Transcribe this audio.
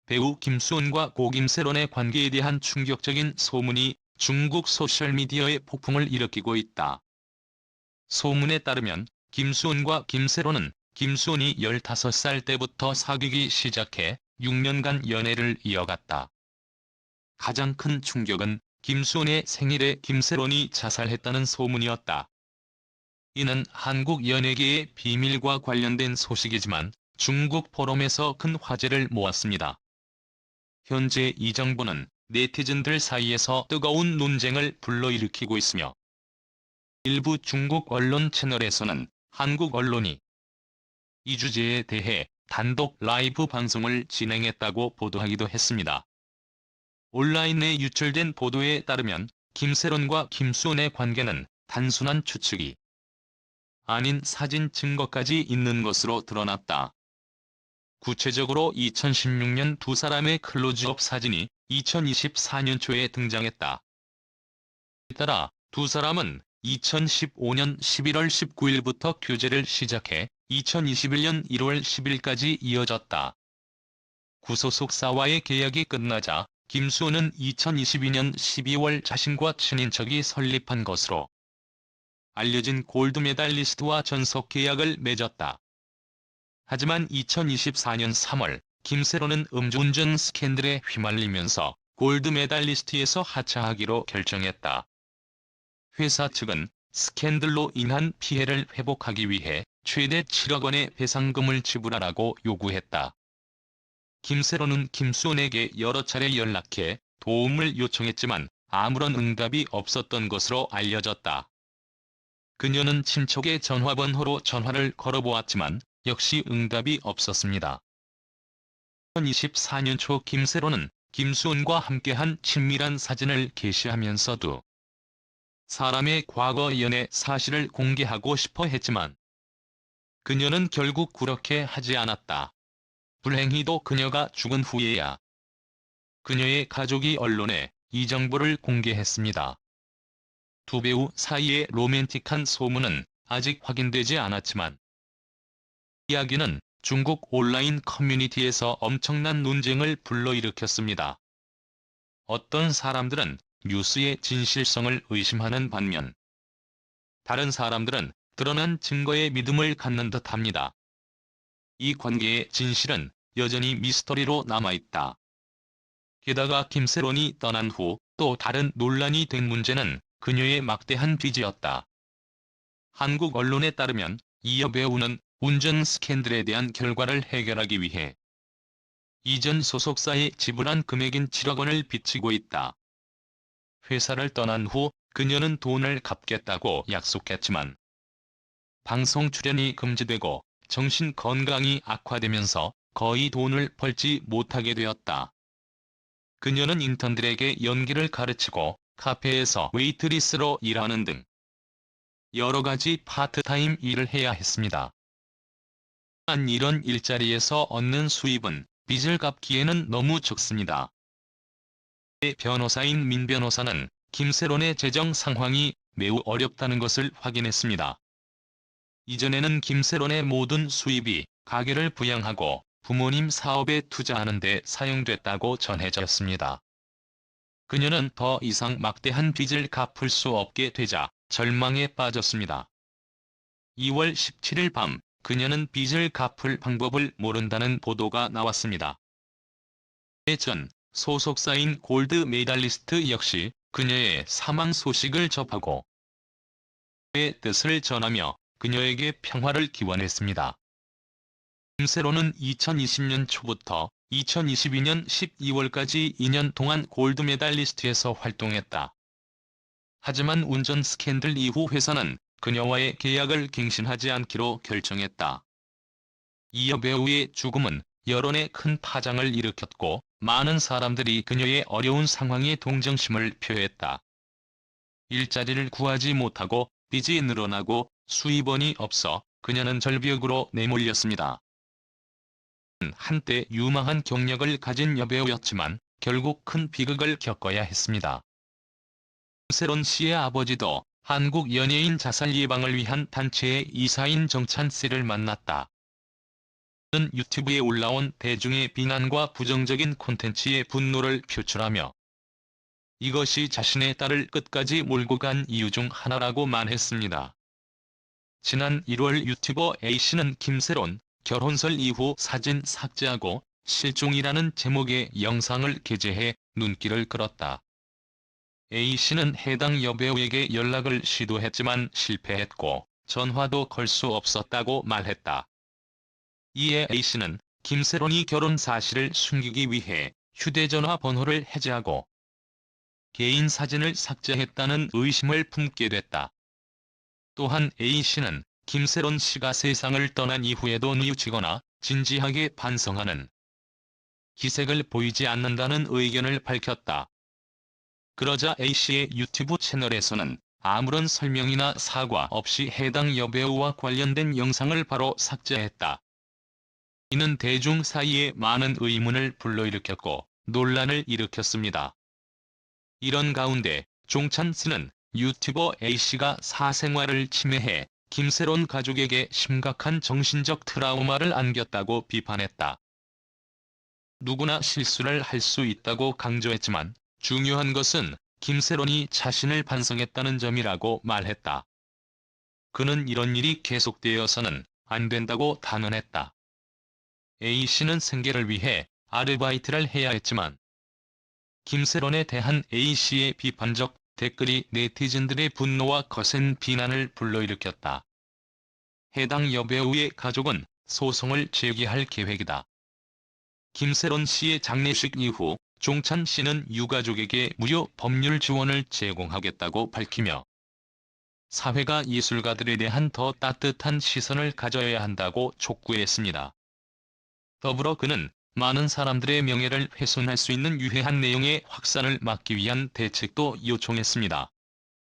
배우 김수훈과 고 김세론의 관계에 대한 충격적인 소문이 중국 소셜미디어에 폭풍을 일으키고 있다. 소문에 따르면 김수훈과 김세론은 김수훈이 15살 때부터 사귀기 시작해 6년간 연애를 이어갔다. 가장 큰 충격은 김수훈의 생일에 김세론이 자살했다는 소문이었다. 이는 한국 연예계의 비밀과 관련된 소식이지만 중국 포럼에서 큰 화제를 모았습니다. 현재 이 정보는 네티즌들 사이에서 뜨거운 논쟁을 불러일으키고 있으며 일부 중국 언론 채널에서는 한국 언론이 이 주제에 대해 단독 라이브 방송을 진행했다고 보도하기도 했습니다. 온라인에 유출된 보도에 따르면 김세론과 김수훈의 관계는 단순한 추측이 아닌 사진 증거까지 있는 것으로 드러났다. 구체적으로 2016년 두 사람의 클로즈업 사진이 2024년 초에 등장했다. 이에 따라 두 사람은 2015년 11월 19일부터 교제를 시작해 2021년 1월 10일까지 이어졌다. 구소속사와의 계약이 끝나자 김수훈은 2022년 12월 자신과 친인척이 설립한 것으로 알려진 골드메달리스트와 전속 계약을 맺었다. 하지만 2024년 3월 김세론은 음주운전 스캔들에 휘말리면서 골드메달리스트에서 하차하기로 결정했다. 회사 측은 스캔들로 인한 피해를 회복하기 위해 최대 7억 원의 배상금을 지불하라고 요구했다. 김세론은 김수훈에게 여러 차례 연락해 도움을 요청했지만 아무런 응답이 없었던 것으로 알려졌다. 그녀는 친척의 전화번호로 전화를 걸어보았지만 역시 응답이 없었습니다. 2024년 초 김세론은 김수훈과 함께한 친밀한 사진을 게시하면서도 사람의 과거 연애 사실을 공개하고 싶어 했지만 그녀는 결국 그렇게 하지 않았다. 불행히도 그녀가 죽은 후에야 그녀의 가족이 언론에 이 정보를 공개했습니다. 두 배우 사이의 로맨틱한 소문은 아직 확인되지 않았지만 이야기는 중국 온라인 커뮤니티에서 엄청난 논쟁을 불러일으켰습니다. 어떤 사람들은 뉴스의 진실성을 의심하는 반면 다른 사람들은 드러난 증거에 믿음을 갖는 듯합니다. 이 관계의 진실은 여전히 미스터리로 남아있다. 게다가 김세론이 떠난 후 또 다른 논란이 된 문제는 그녀의 막대한 빚이었다. 한국 언론에 따르면 이 여배우는 운전 스캔들에 대한 결과를 해결하기 위해 이전 소속사에 지불한 금액인 7억 원을 빚지고 있다. 회사를 떠난 후 그녀는 돈을 갚겠다고 약속했지만 방송 출연이 금지되고 정신 건강이 악화되면서 거의 돈을 벌지 못하게 되었다. 그녀는 인턴들에게 연기를 가르치고 카페에서 웨이트리스로 일하는 등 여러 가지 파트타임 일을 해야 했습니다. 한 이런 일자리에서 얻는 수입은 빚을 갚기에는 너무 적습니다. 변호사인 민 변호사는 김세론의 재정 상황이 매우 어렵다는 것을 확인했습니다. 이전에는 김세론의 모든 수입이 가게를 부양하고 부모님 사업에 투자하는 데 사용됐다고 전해졌습니다. 그녀는 더 이상 막대한 빚을 갚을 수 없게 되자 절망에 빠졌습니다. 2월 17일 밤 그녀는 빚을 갚을 방법을 모른다는 보도가 나왔습니다. 전 소속사인 골드 메달리스트 역시 그녀의 사망 소식을 접하고 그의 뜻을 전하며 그녀에게 평화를 기원했습니다. 김세론은 2020년 초부터 2022년 12월까지 2년 동안 골드메달리스트에서 활동했다. 하지만 운전 스캔들 이후 회사는 그녀와의 계약을 갱신하지 않기로 결정했다. 이 여배우의 죽음은 여론에 큰 파장을 일으켰고 많은 사람들이 그녀의 어려운 상황에 동정심을 표했다. 일자리를 구하지 못하고 빚이 늘어나고 수입원이 없어 그녀는 절벽으로 내몰렸습니다. 한때 유망한 경력을 가진 여배우였지만 결국 큰 비극을 겪어야 했습니다. 김세론 씨의 아버지도 한국 연예인 자살 예방을 위한 단체의 이사인 정찬 씨를 만났다. 유튜브에 올라온 대중의 비난과 부정적인 콘텐츠에 분노를 표출하며 이것이 자신의 딸을 끝까지 몰고 간 이유 중 하나라고 말했습니다. 지난 1월 유튜버 A씨는 김세론 결혼설 이후 사진 삭제하고 실종이라는 제목의 영상을 게재해 눈길을 끌었다. A씨는 해당 여배우에게 연락을 시도했지만 실패했고 전화도 걸 수 없었다고 말했다. 이에 A씨는 김세론이 결혼 사실을 숨기기 위해 휴대전화 번호를 해제하고 개인 사진을 삭제했다는 의심을 품게 됐다. 또한 A씨는 김세론 씨가 세상을 떠난 이후에도 뉘우치거나 진지하게 반성하는 기색을 보이지 않는다는 의견을 밝혔다. 그러자 A씨의 유튜브 채널에서는 아무런 설명이나 사과 없이 해당 여배우와 관련된 영상을 바로 삭제했다. 이는 대중 사이에 많은 의문을 불러일으켰고 논란을 일으켰습니다. 이런 가운데 종찬스는 유튜버 A씨가 사생활을 침해해 김세론 가족에게 심각한 정신적 트라우마를 안겼다고 비판했다. 누구나 실수를 할 수 있다고 강조했지만 중요한 것은 김세론이 자신을 반성했다는 점이라고 말했다. 그는 이런 일이 계속되어서는 안 된다고 단언했다. A씨는 생계를 위해 아르바이트를 해야 했지만 김세론에 대한 A씨의 비판적 댓글이 네티즌들의 분노와 거센 비난을 불러일으켰다. 해당 여배우의 가족은 소송을 제기할 계획이다. 김세론 씨의 장례식 이후 종찬 씨는 유가족에게 무료 법률 지원을 제공하겠다고 밝히며 사회가 예술가들에 대한 더 따뜻한 시선을 가져야 한다고 촉구했습니다. 더불어 그는 많은 사람들의 명예를 훼손할 수 있는 유해한 내용의 확산을 막기 위한 대책도 요청했습니다.